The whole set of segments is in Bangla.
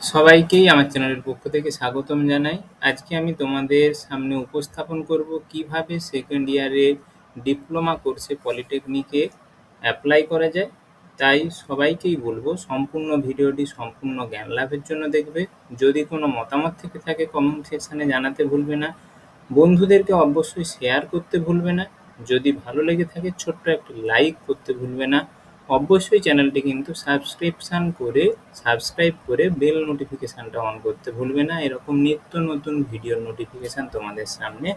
সবাইকেই আমার চ্যানেলের পক্ষ থেকে স্বাগতম জানাই। আজকে আমি তোমাদের সামনে উপস্থাপন করব কিভাবে সেকেন্ড ইয়ারে ডিপ্লোমা কোর্সে পলিটেকনিকে অ্যাপ্লাই করা যায়। তাই সবাইকেই বলবো সম্পূর্ণ ভিডিওটি সম্পূর্ণ জ্ঞান লাভের জন্য দেখবে। যদি কোনো মতামত থেকে থাকে কমেন্ট সেকশানে জানাতে ভুলবে না। বন্ধুদেরকে অবশ্যই শেয়ার করতে ভুলবে না। যদি ভালো লেগে থাকে ছোট্ট একটা লাইক করতে ভুলবে না। অবশ্যই চ্যানেলটি কিন্তু সাবস্ক্রাইব করে বেল নোটিফিকেশানটা অন করতে ভুলবে না। এরকম নিত্য নতুন ভিডিওর নোটিফিকেশান তোমাদের সামনে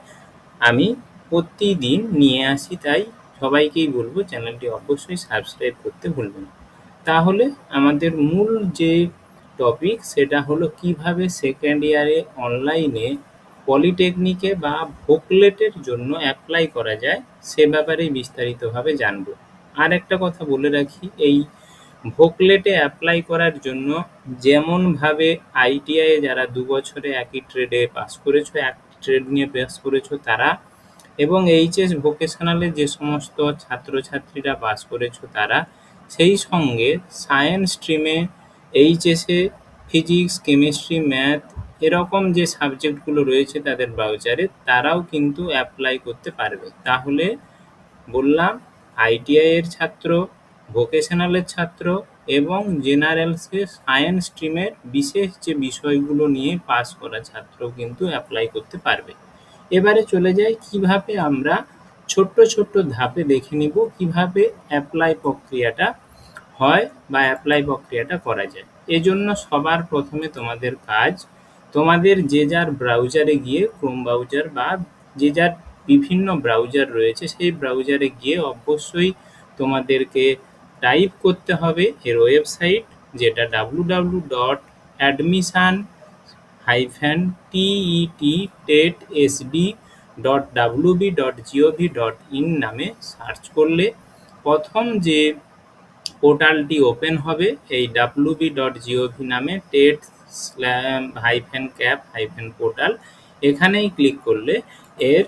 আমি প্রতিদিন নিয়ে আসি, তাই সবাইকেই বলবো চ্যানেলটি অবশ্যই সাবস্ক্রাইব করতে ভুলবে না। তাহলে আমাদের মূল যে টপিক সেটা হলো কিভাবে সেকেন্ড ইয়ারে অনলাইনে পলিটেকনিকে বা ভোকলেটের জন্য অ্যাপ্লাই করা যায় সে ব্যাপারে বিস্তারিতভাবে জানবো। আর একটা কথা বলে রাখি, এই ভোকলেটে অ্যাপ্লাই করার জন্য যেমনভাবে আইটিআইয়ে যারা 2 বছরে একই ট্রেডে পাস করেছো, এক ট্রেড নিয়ে পাস করেছো তারা, এবং এইচএস ভোকেশনালে যে সমস্ত ছাত্রছাত্রীরা পাস করেছো তারা, সেই সঙ্গে সায়েন্স স্ট্রিমে এইচএসে ফিজিক্স, কেমিস্ট্রি, ম্যাথ এরকম যে সাবজেক্টগুলো রয়েছে তাদের ব্রাউচারে, তারাও কিন্তু অ্যাপ্লাই করতে পারবে। তাহলে বললাম আইটিআইয়ের ছাত্র, ভোকেশনালের ছাত্র এবং জেনারেলসে সায়েন্স স্ট্রিমের বিশেষ যে বিষয়গুলো নিয়ে পাস করা ছাত্র কিন্তু অ্যাপ্লাই করতে পারবে। এবারে চলে যাই কিভাবে আমরা ছোট্ট ছোট্ট ধাপে দেখে নিব কিভাবে অ্যাপ্লাই প্রক্রিয়াটা হয় বা অ্যাপ্লাই প্রক্রিয়াটা করা যায়। এজন্য সবার প্রথমে তোমাদের কাজ, তোমাদের যে যার ব্রাউজারে গিয়ে ক্রোম ব্রাউজার বা যে যার বিভিন্ন ব্রাউজার রয়েছে সেই ব্রাউজারে গিয়ে অবশ্যই তোমাদেরকে টাইপ করতে হবে এর ওয়েবসাইট, যেটা www.admission-tet.wb.gov.in নামে সার্চ করলে প্রথম যে পোর্টালটি ওপেন হবে এই wb.gov নামে টেট/ক্যাপ-পোর্টাল, এখানেই ক্লিক করলে এর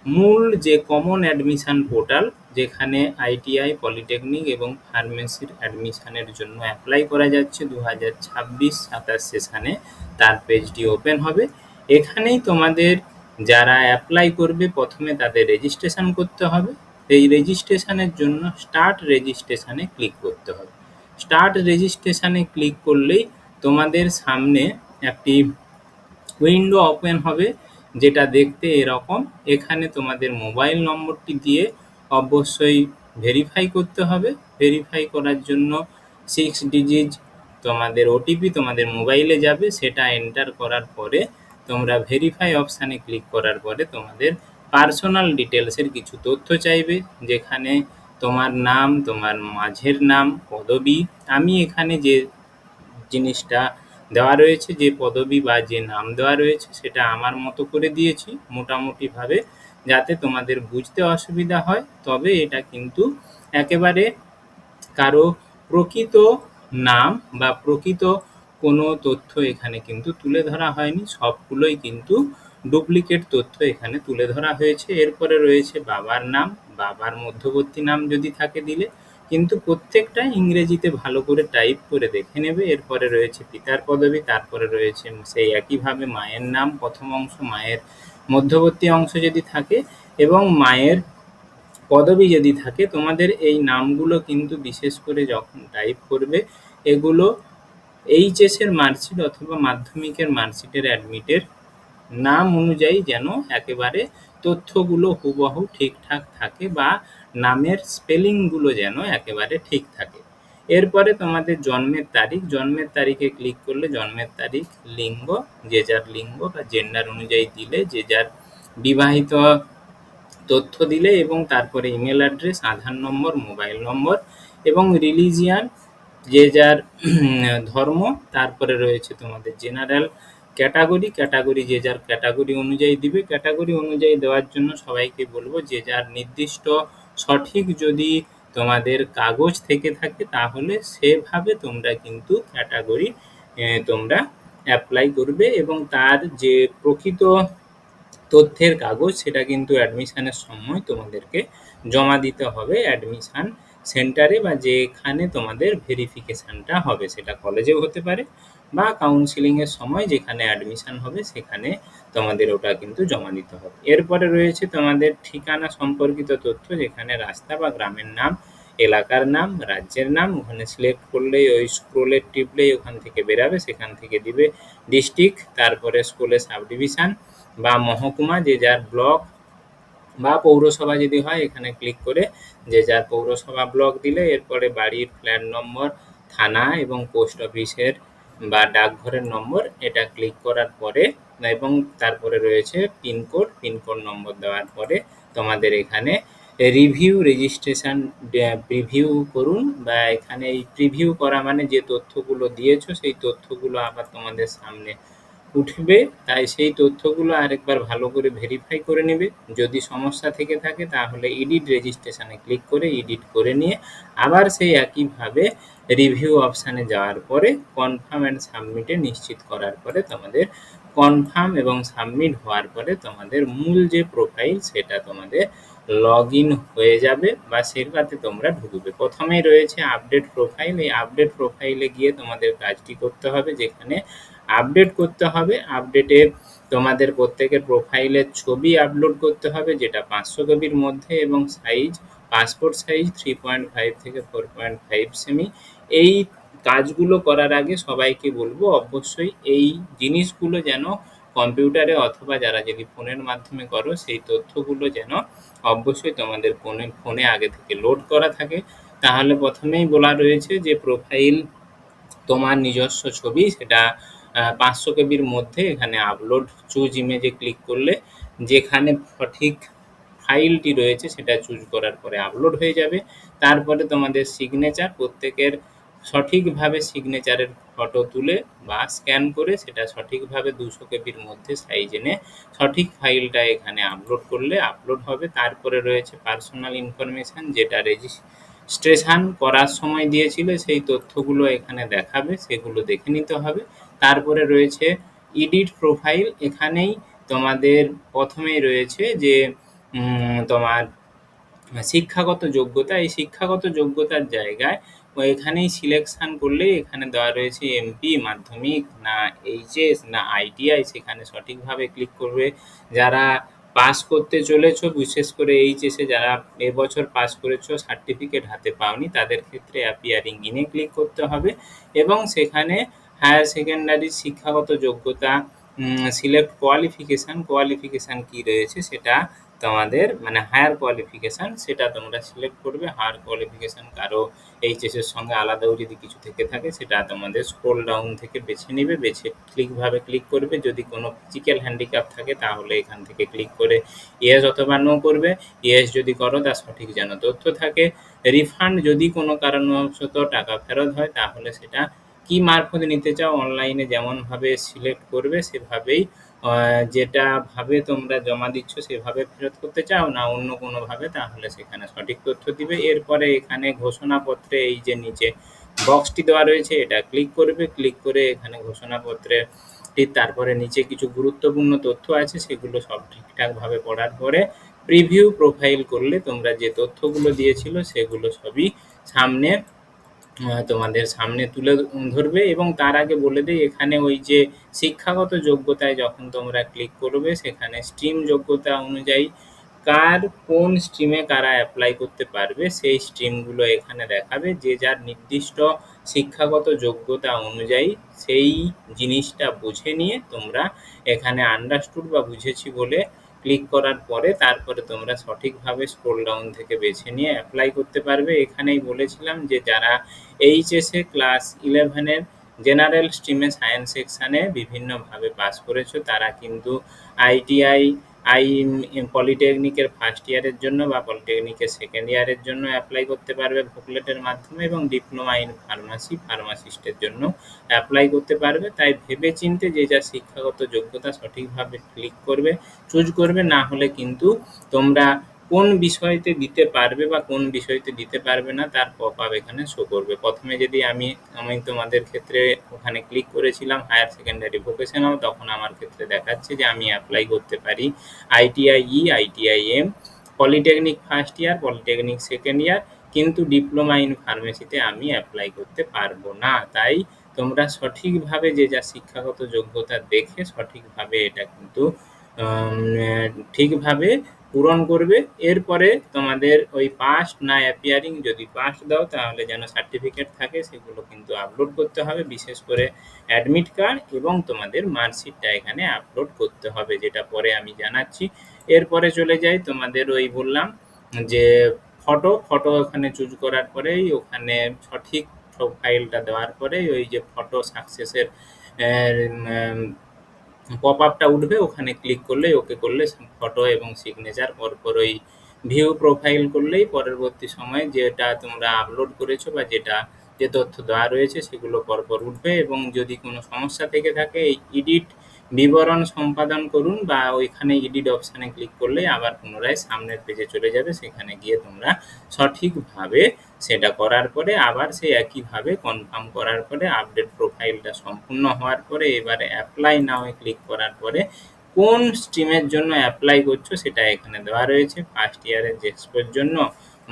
মূল যে কমন অ্যাডমিশান পোর্টাল, যেখানে আইটিআই, পলিটেকনিক এবং ফার্মেসির অ্যাডমিশানের জন্য অ্যাপ্লাই করা যাচ্ছে 2026-27 সেশানে, তার পেজটি ওপেন হবে। এখানেই তোমাদের যারা অ্যাপ্লাই করবে প্রথমে তাদের রেজিস্ট্রেশন করতে হবে। এই রেজিস্ট্রেশনের জন্য স্টার্ট রেজিস্ট্রেশনে ক্লিক করতে হবে। স্টার্ট রেজিস্ট্রেশনে ক্লিক করলেই তোমাদের সামনে একটি উইন্ডো ওপেন হবে, যেটা দেখতে এরকম। এখানে তোমাদের মোবাইল নম্বরটি দিয়ে অবশ্যই ভেরিফাই করতে হবে। ভেরিফাই করার জন্য 6 ডিজিট তোমাদের ওটিপি তোমাদের মোবাইলে যাবে, সেটা এন্টার করার পরে তোমরা ভেরিফাই অপশানে ক্লিক করার পরে তোমাদের পার্সোনাল ডিটেলসের কিছু তথ্য চাইবে, যেখানে তোমার নাম, তোমার মাঝের নাম, পদবি। আমি এখানে যে জিনিসটা দেওয়া রয়েছে, যে পদবি বা যে নাম দেওয়া রয়েছে সেটা আমার মতো করে দিয়েছি মোটামুটিভাবে, যাতে তোমাদের বুঝতে অসুবিধা হয়। তবে এটা কিন্তু একেবারে কারো প্রকৃত নাম বা প্রকৃত কোনো তথ্য এখানে কিন্তু তুলে ধরা হয়নি, সবগুলোই কিন্তু ডুপ্লিকেট তথ্য এখানে তুলে ধরা হয়েছে। এরপরে রয়েছে বাবার নাম, বাবার মধ্যবর্তী নাম যদি থাকে দিলে, কিন্তু প্রত্যেকটা ইংরেজিতে ভালো করে টাইপ করে দেখে নেবে। এরপরে রয়েছে পিতার পদবি, তারপরে রয়েছে সেই একইভাবে মায়ের নাম প্রথম অংশ, মায়ের মধ্যবর্তী অংশ যদি থাকে এবং মায়ের পদবি যদি থাকে। তোমাদের এই নামগুলো কিন্তু বিশেষ করে যখন টাইপ করবে এগুলো এইচএসের মার্কশিট অথবা মাধ্যমিকের মার্কশিটের অ্যাডমিটের নাম অনুযায়ী যেন একেবারে তথ্যগুলো হুবহু ঠিকঠাক থাকে বা নামের স্পেলিংগুলো যেন একেবারে ঠিক থাকে। এরপরে তোমাদের জন্মের তারিখ, জন্মের তারিখে ক্লিক করলে জন্মের তারিখ, লিঙ্গ, যে যার লিঙ্গ বা জেন্ডার অনুযায়ী দিলে, যে যার বিবাহিত তথ্য দিলে, এবং তারপরে ইমেল অ্যাড্রেস, আধার নম্বর, মোবাইল নম্বর এবং রিলিজিয়ান, যে যার ধর্ম। তারপরে রয়েছে তোমাদের জেনারেল ক্যাটাগরি, যে যার ক্যাটাগরি অনুযায়ী দিবে। ক্যাটাগরি অনুযায়ী দেওয়ার জন্য সবাইকে বলবো যে যার নির্দিষ্ট সঠিক যদি তোমাদের কাগজ থেকে থাকে তাহলে সেভাবে তোমরা কিন্তু ক্যাটাগরি তোমরা অ্যাপ্লাই করবে, এবং তার যে প্রকৃত তথ্যের কাগজ সেটা কিন্তু অ্যাডমিশানের সময় তোমাদেরকে জমা দিতে হবে অ্যাডমিশান সেন্টারে বা যেখানে তোমাদের ভেরিফিকেশানটা হবে, সেটা কলেজেও হতে পারে বা কাউন্সেলিংয়ের সময় যেখানে অ্যাডমিশান হবে সেখানে তোমাদের ওটা কিন্তু জমা দিতে হবে। এরপরে রয়েছে তোমাদের ঠিকানা সম্পর্কিত তথ্য, যেখানে রাস্তা বা গ্রামের নাম, এলাকার নাম, রাজ্যের নাম, ওখানে সিলেক্ট করলেই ওই স্ক্রোলে টিপলেই ওখান থেকে বেরাবে, সেখান থেকে দিবে ডিস্ট্রিক্ট, তারপরে স্কুলের সাব ডিভিশন বা মহকুমা, যে যার ব্লক বা পৌরসভা যদি হয় এখানে ক্লিক করে যে যার পৌরসভা ব্লক দিলে এরপরে বাড়ির ফ্ল্যাট নম্বর, থানা এবং পোস্ট অফিসের বা ডাকঘরের নম্বর, এটা ক্লিক করার পরে এবং তারপরে রয়েছে পিনকোড নম্বর দেওয়ার পরে তোমাদের এখানে রিভিউ রেজিস্ট্রেশন প্রিভিউ করুন, বা এখানে এই প্রিভিউ করা মানে যে তথ্যগুলো দিয়েছো সেই তথ্যগুলো আবার তোমাদের সামনে উঠবে, তাই সেই তথ্যগুলো আরেকবার ভালো করে ভেরিফাই করে নেবে। যদি সমস্যা থেকে থাকে তাহলে এডিট রেজিস্ট্রেশনে ক্লিক করে এডিট করে নিয়ে আবার সেই একইভাবে রিভিউ অপশানে যাওয়ার পরে কনফার্ম অ্যান্ড সাবমিটে নিশ্চিত করার পরে তোমাদের কনফার্ম এবং সাবমিট হওয়ার পরে তোমাদের মূল যে প্রোফাইল সেটা তোমাদের লগ ইন হয়ে যাবে বা সেটাতে তোমরা ঢুকবে। প্রথমেই রয়েছে আপডেট প্রোফাইল, এই আপডেট প্রোফাইলে গিয়ে তোমাদের কাজটি করতে হবে, যেখানে আপডেট করতে হবে। আপডেটে তোমাদের প্রত্যেকের প্রোফাইলের ছবি আপলোড করতে হবে, যেটা 500 কেবির মধ্যে এবং সাইজ পাসপোর্ট সাইজ 3.5 থেকে 4.5 সেমি। এই কাজগুলো করার আগে সবাইকে বলবো অবশ্যই এই জিনিসগুলো যেন কম্পিউটারে অথবা যারা যদি ফোনের মাধ্যমে করো সেই তথ্যগুলো যেন অবশ্যই তোমাদের ফোনে আগে থেকে লোড করা থাকে। তাহলে প্রথমেই বলা রয়েছে যে প্রোফাইল তোমার নিজস্ব ছবি, সেটা 500 কেবির মধ্যে এখানে আপলোড চুজ ইমেজে ক্লিক করলে যেখানে সঠিক ফাইলটি রয়েছে সেটা চুজ করার পরে আপলোড হয়ে যাবে। তারপরে তোমাদের সিগনেচার, প্রত্যেকের সঠিকভাবে সিগনেচারের ফটো তুলে বা স্ক্যান করে সেটা সঠিকভাবে 200 কেবির মধ্যে সাইজ এনে সঠিক ফাইলটা এখানে আপলোড করলে আপলোড হবে। তারপরে রয়েছে পার্সোনাল ইনফরমেশান, যেটা রেজিস্ট্রেশন করার সময় দিয়েছিল সেই তথ্যগুলো এখানে দেখাবে, সেগুলো দেখে নিতে হবে। তারপরে রয়েছে এডিট প্রোফাইল, এখানেই তোমাদের প্রথমেই রয়েছে যে তোমার শিক্ষাগত যোগ্যতা, এই শিক্ষাগত যোগ্যতার জায়গায় এখানেই সিলেকশান করলেই এখানে দেওয়া রয়েছে এমপি, মাধ্যমিক না এইচএস না আইটিআই, সেখানে সঠিকভাবে ক্লিক করবে। যারা পাস করতে চলেছো, বিশেষ করে এইচএসে যারা এবছর পাস করেছো সার্টিফিকেট হাতে পাওনি, তাদের ক্ষেত্রে অ্যাপিয়ারিং ইনে ক্লিক করতে হবে এবং সেখানে হায়ার সেকেন্ডারি শিক্ষাগত যোগ্যতা সিলেক্ট কোয়ালিফিকেশান কী রয়েছে সেটা তোমাদের মানে হায়ার কোয়ালিফিকেশান সেটা তোমরা সিলেক্ট করবে। হায়ার কোয়ালিফিকেশান কারো এইচএসের সঙ্গে আলাদাও যদি কিছু থেকে থাকে সেটা তোমাদের স্ক্রোল ডাউন থেকে বেছে নেবে, বেছে ক্লিক করবে। যদি কোনো ফিজিক্যাল হ্যান্ডিক্যাপ থাকে তাহলে এখান থেকে ক্লিক করে ইয়েস অথবা নো করবে। ইয়েস যদি করো তার সঠিক যেন তথ্য থাকে। রিফান্ড যদি কোনো কারণবশত টাকা ফেরত হয় তাহলে সেটা কী মারফত নিতে চাও অনলাইনে যেমনভাবে সিলেক্ট করবে সেভাবেই, যেটাভাবে তোমরা জমা দিচ্ছ সেভাবে ফেরত করতে চাও না অন্য কোনোভাবে, তাহলে সেখানে সঠিক তথ্য দিবে। এরপরে এখানে ঘোষণাপত্রে এই যে নিচে বক্সটি দেওয়া রয়েছে এটা ক্লিক করবে, ক্লিক করে এখানে ঘোষণাপত্রে তারপরে নিচে কিছু গুরুত্বপূর্ণ তথ্য আছে সেগুলো সব ঠিকঠাকভাবে পড়ার পরে প্রিভিউ প্রোফাইল করলে তোমরা যে তথ্যগুলো দিয়েছিল সেগুলো সবই সামনে তোমাদের সামনে তুলে ধরবে। এবং তার আগে বলে দিই এখানে ওই যে শিক্ষাগত যোগ্যতায় যখন তোমরা ক্লিক করবে সেখানে স্ট্রিম যোগ্যতা অনুযায়ী কোন স্ট্রিমে কারা অ্যাপ্লাই করতে পারবে সেই স্ট্রিমগুলো এখানে দেখাবে। যে যার নির্দিষ্ট শিক্ষাগত যোগ্যতা অনুযায়ী সেই জিনিসটা বুঝে নিয়ে তোমরা এখানে আন্ডারস্টুড বা বুঝেছি বলে ক্লিক করার পরে তারপরে তোমরা সঠিকভাবে স্ক্রোল ডাউন থেকে বেছে নিয়ে অ্যাপ্লাই করতে পারবে। এখানেই বলেছিলাম যে যারা এইচএসে ক্লাস 11-এর জেনারেল স্ট্রিমে সায়েন্স সেকশানে বিভিন্নভাবে পাস করেছো তারা কিন্তু আইটিআই পলিটেকনিকের ফার্স্ট ইয়ারের জন্য বা পলিটেকনিকের সেকেন্ড ইয়ারের জন্য অ্যাপ্লাই করতে পারবে ভোকলেটের মাধ্যমে, এবং ডিপ্লোমা ইন ফার্মাসিস্টের জন্য অ্যাপ্লাই করতে পারবে। তাই ভেবেচিন্তে যে যা শিক্ষাগত যোগ্যতা সঠিকভাবে ক্লিক করবে, চুজ করবে, না হলে কিন্তু তোমরা কোন বিষয়তে দিতে পারবে বা কোন বিষয়তে দিতে পারবে না তার পপ আপ এখানে শো করবে। প্রথমে যদি আমি তোমাদের ক্ষেত্রে ওখানে ক্লিক করেছিলাম হায়ার সেকেন্ডারি ভোকেশনাল, তখন আমার ক্ষেত্রে দেখাচ্ছে যে আমি অ্যাপ্লাই করতে পারি ITI ITI polytechnic first year, polytechnic second year কিন্তু ডিপ্লোমা ইন ফার্মেসিতে আমি অ্যাপ্লাই করতে পারবো না। তাই তোমরা সঠিকভাবে যে যা শিক্ষাগত যোগ্যতা দেখে সঠিকভাবে এটা কিন্তু ঠিকভাবে পূরণ করবে। এরপরে তোমাদের ওই পাস্ট না অ্যাপিয়ারিং, যদি পাস্ট দাও তাহলে যেন সার্টিফিকেট থাকে সেগুলো কিন্তু আপলোড করতে হবে, বিশেষ করে অ্যাডমিট কার্ড এবং তোমাদের মার্কশিটটা এখানে আপলোড করতে হবে, যেটা পরে আমি জানাচ্ছি। এরপরে চলে যাই তোমাদের ওই বললাম যে ফটো ওখানে চুজ করার পরেই ওখানে সঠিক প্রোফাইলটা দেওয়ার পরে ওই যে ফটো সাকসেসের পপ আপটা উঠবে, ওখানে ক্লিক করলেই ওকে করলে ফটো এবং সিগনেচার পরপর ওই ভিউ প্রোফাইল করলেই পরবর্তী সময়ে যেটা তোমরা আপলোড করেছো বা যেটা যে তথ্য দেওয়া রয়েছে সেগুলো পরপর উঠবে। এবং যদি কোনো সমস্যা থেকে থাকে এই এডিট বিবরণ সম্পাদন করুন বা ওইখানে এডিট অপশানে ক্লিক করলে আবার পুনরায় সামনের পেজে চলে যাবে, সেখানে গিয়ে তোমরা সঠিকভাবে সেটা করার পরে আবার সেই একইভাবে কনফার্ম করার পরে আপডেট প্রোফাইলটা সম্পূর্ণ হওয়ার পরে এবারে অ্যাপ্লাই নাও-এ ক্লিক করার পরে কোন স্ট্রিমের জন্য অ্যাপ্লাই করছো সেটা এখানে দেওয়া রয়েছে। ফার্স্ট ইয়ারের জেক্সপোর জন্য,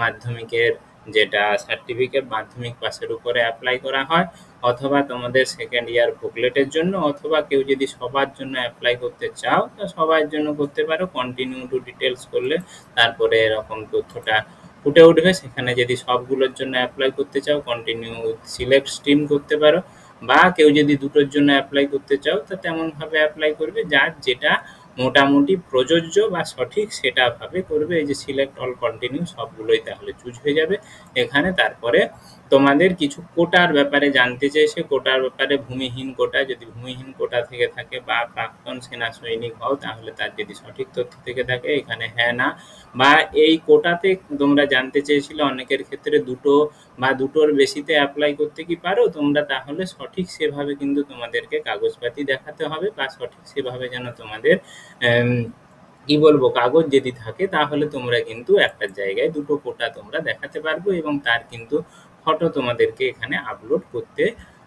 মাধ্যমিকের যেটা সার্টিফিকেট মাধ্যমিক পাসের উপরে অ্যাপ্লাই করা হয়, অথবা তোমাদের সেকেন্ড ইয়ার বুকলেটের জন্য, অথবা কেউ যদি সবার জন্য অ্যাপ্লাই করতে চাও তো সবার জন্য করতে পারো। কন্টিনিউ টু ডিটেলস করলে তারপরে এরকম তথ্যটা ফুটে উঠবে। সেখানে যদি সবগুলোর জন্য অ্যাপ্লাই করতে চাও কন্টিনিউ সিলেক্ট স্ট্রিম করতে পারো, বা কেউ যদি দুটোর জন্য অ্যাপ্লাই করতে চাও তো তেমনভাবে অ্যাপ্লাই করবে, যার যেটা মোটামুটি প্রযোজ্য বা সঠিক সেটা ভাবে করবে। এই যে সিলেক্ট অল কন্টিনিউ সবগুলোই তাহলে চুজ হয়ে যাবে এখানে। তারপরে তোমাদের কিছু কোটার ব্যাপারে জানতে চাইছে, কোটার ব্যাপারে ভূমিহীন কোটা, যদি ভূমিহীন কোটা থেকে থাকে বা প্রাক্তন সেনা সৈনিক হও তাহলে তার যদি সঠিক তথ্য থেকে থাকে এখানে হ্যাঁ না, বা এই কোটাতে তোমরা জানতে চেয়েছিলে অনেকের ক্ষেত্রে দুটো বা দুটোর বেশিতে অ্যাপ্লাই করতে কি পারো তোমরা, তাহলে সঠিক সেভাবে কিন্তু তোমাদেরকে কাগজপাতি দেখাতে হবে বা সঠিক সেভাবে যেন তোমাদের কি বলবো কাগজ যদি থাকে তাহলে তোমরা কিন্তু একটা জায়গায় দুটো কোটা তোমরা দেখাতে পারবো এবং তার কিন্তু ফটো তোমাদেরকে এখানে আপলোড করতে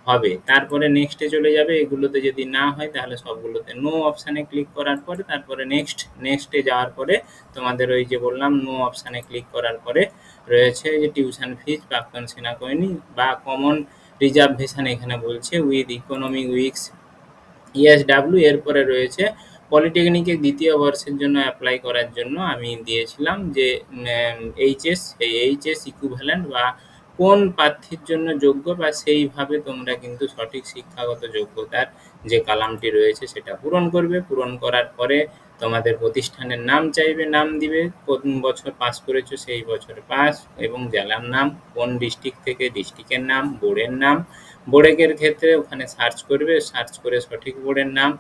হবে। তারপরে নেক্সটে চলে যাবে। এগুলোতে যদি না হয় তাহলে সবগুলোতে নো অপশানে ক্লিক করার পরে তারপরে নেক্সটে যাওয়ার পরে তোমাদের ওই যে বললাম নো অপশানে ক্লিক করার পরে রয়েছে যে টিউশন ফিজ প্রাক্তন সেনাকর্মী বা কমন রিজার্ভেশন এখানে বলছে উইথ ইকোনমিক উইকস ইএসডাব্লিউ। এরপরে রয়েছে পলিটেকনিকের দ্বিতীয় বর্ষের জন্য অ্যাপ্লাই করার জন্য আমি দিয়েছিলাম যে এইচএস, এই এইচএস ইকুইভ্যালেন্ট বা কোন প্রার্থীর জন্য যোগ্য বা সেইভাবে তোমরা কিন্তু সঠিক শিক্ষাগত যোগ্যতার যে কালামটি রয়েছে সেটা পূরণ করবে। পূরণ করার পরে তোমাদের প্রতিষ্ঠানের নাম চাইবে, নাম দিবে, কোন বছর পাস করেছো সেই বছরে পাস এবং জেলার নাম, কোন ডিস্ট্রিক্ট থেকে ডিস্ট্রিক্টের নাম, বোর্ডের নাম, বোর্ডের ক্ষেত্রে ওখানে সার্চ করবে, সার্চ করে সঠিক বোর্ডের নাম,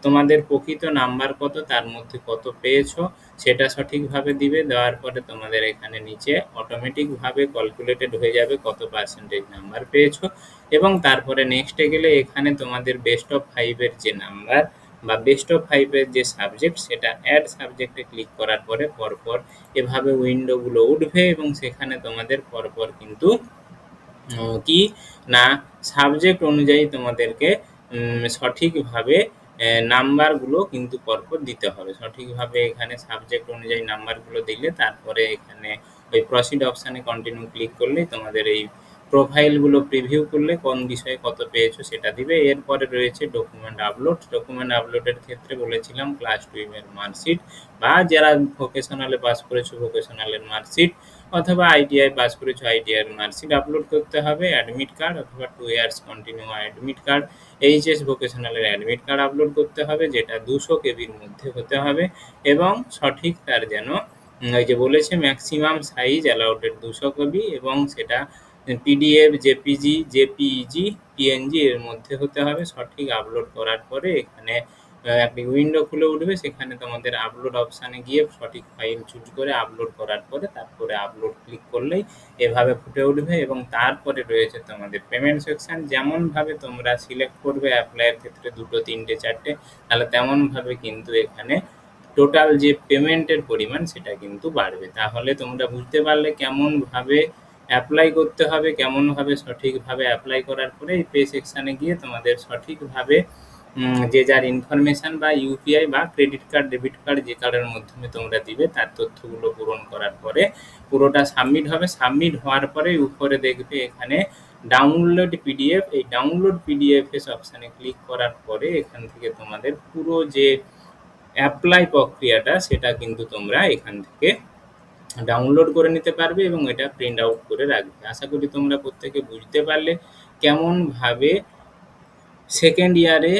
তোমাদের প্রকৃত নাম্বার কত, তার মধ্যে কত পেয়েছো সেটা সঠিকভাবে দিবে। দেওয়ার পরে তোমাদের এখানে নিচে অটোমেটিকভাবে ক্যালকুলেটেড হয়ে যাবে কত পার্সেন্টেজ নাম্বার পেয়েছো। এবং তারপরে নেক্সটে গেলে এখানে তোমাদের বেস্ট অফ 5 এর যে নাম্বার বা বেস্ট অফ 5 এর যে সাবজেক্ট সেটা অ্যাড সাবজেক্টে ক্লিক করার পরে পরপর এভাবে উইন্ডোগুলো উঠবে এবং সেখানে তোমাদের পরপর কিন্তু কি না সাবজেক্ট অনুযায়ী তোমাদেরকে সঠিকভাবে নাম্বারগুলো কিন্তু পরপর দিতে হবে। সঠিকভাবে এখানে সাবজেক্ট অনুযায়ী নাম্বারগুলো দিলে তারপরে এখানে ওই প্রসিড অপশানে কন্টিনিউ ক্লিক করলেই তোমাদের এই প্রোফাইলগুলো প্রিভিউ করলে কোন বিষয়ে কত পেয়েছো সেটা দিবে। এরপরে রয়েছে ডকুমেন্ট আপলোড। ডকুমেন্ট আপলোডের ক্ষেত্রে বলেছিলাম ক্লাস 12 এর মার্কশিট বা যারা ভোকেশনালে পাস করেছো ভোকেশনালের মার্কশিট, অথবা আইটিআই পাস করেছো আইটিআইয়ের মার্কশিট আপলোড করতে হবে, অ্যাডমিট কার্ড অথবা 2 years continue admit card, HS ভোকেশনালের অ্যাডমিট কার্ড আপলোড করতে হবে যেটা 200 কেবির মধ্যে হতে হবে এবং সঠিক তার যেন ওই যে বলেছে ম্যাক্সিমাম সাইজ অ্যালাউডেড 200 কেবি এবং সেটা পিডিএফ, জেপিজি, জেপিইজি, পিএনজি এর মধ্যে হতে হবে। সঠিক আপলোড করার পরে এখানে একটি উইন্ডো খুলে উঠবে, সেখানে তোমাদের আপলোড অপশানে গিয়ে সঠিক ফাইল চুজ করে আপলোড করার পরে তারপরে আপলোড ক্লিক করলেই এভাবে ফুটে উঠবে এবং তারপরে রয়েছে তোমাদের পেমেন্ট সেকশন। যেমনভাবে তোমরা সিলেক্ট করবে অ্যাপ্লাইয়ের ক্ষেত্রে 2, 3, 4 তাহলে তেমনভাবে কিন্তু এখানে টোটাল যে পেমেন্টের পরিমাণ সেটা কিন্তু বাড়বে। তাহলে তোমরা বুঝতে পারলে কেমনভাবে অ্যাপ্লাই করতে হবে, কেমনভাবে সঠিকভাবে অ্যাপ্লাই করার পরে এই পে সেকশানে গিয়ে তোমাদের সঠিকভাবে যে যার ইনফরমেশন বা ইউপিআই বা ক্রেডিট কার্ড, ডেবিট কার্ড যে কার্ডের মাধ্যমে তোমরা দিবে তার তথ্যগুলো পূরণ করার পরে পুরোটা সাবমিট হবে। সাবমিট হওয়ার পরে উপরে দেখবে এখানে ডাউনলোড পিডিএফ, এই ডাউনলোড পিডিএফ এস অপশানে ক্লিক করার পরে এখান থেকে তোমাদের পুরো যে অ্যাপ্লাই প্রক্রিয়াটা সেটা কিন্তু তোমরা এখান থেকে ডাউনলোড করে নিতে পারবে এবং এটা প্রিন্ট আউট করে রাখবে। আশা করি তোমরা প্রত্যেকে বুঝতে পারলে কেমনভাবে সেকেন্ড ইয়ারে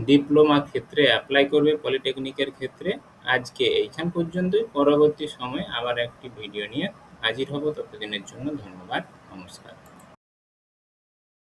ডিপ্লোমা ক্ষেত্রে অ্যাপ্লাই করবে পলিটেকনিকের ক্ষেত্রে। আজকে এইখান পর্যন্তই, পরবর্তী সময়ে আবার একটি ভিডিও নিয়ে হাজির হব। ততদিনের জন্য ধন্যবাদ, নমস্কার।